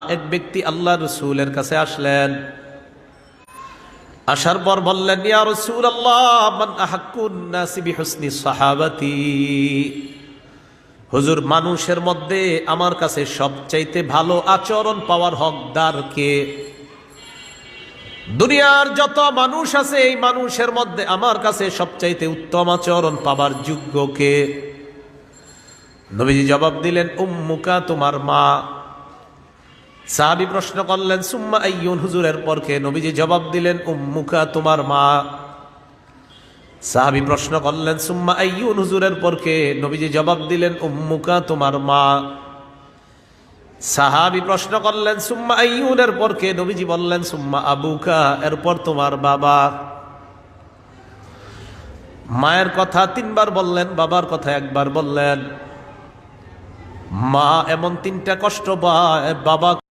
এক ব্যক্তি আল্লাহ রাসূলের কাছে আসলেন। আসার পর বললেন, ইয়া রাসূলুল্লাহ, মান আহাক্কুন নাসি বিহুসনি সাহাবাতি। হুজুর, মানুষের মধ্যে আমার কাছে সবচাইতে ভালো আচরণ পাওয়ার হকদার কে? দুনিয়ার যত মানুষ আছে এই মানুষের মধ্যে আমার কাছে সবচাইতে উত্তম আচরণ পাবার যোগ্য কে? নবীজি জবাব দিলেন, উম্মুকা, তোমার মা। সাহাবী প্রশ্ন করলেন, সুম্মা আইয়ুন, হুজুরের পর কে? নবীজি জবাব দিলেন, উম্মুকা, তোমার মা। সাহাবী প্রশ্ন করলেন, সুম্মা আইয়ুন, হুজুরের পর কে? নবীজি জবাব দিলেন, উম্মুকা, তোমার মা। সাহাবী প্রশ্ন করলেন, সুম্মা আইয়ুনের পর কে? নবীজি বললেন, সুম্মা আবুকা, এরপর তোমার বাবা। মায়ের কথা তিনবার বললেন, বাবার কথা একবার বললেন। মা এমন তিনটা কষ্ট পায়, বাবা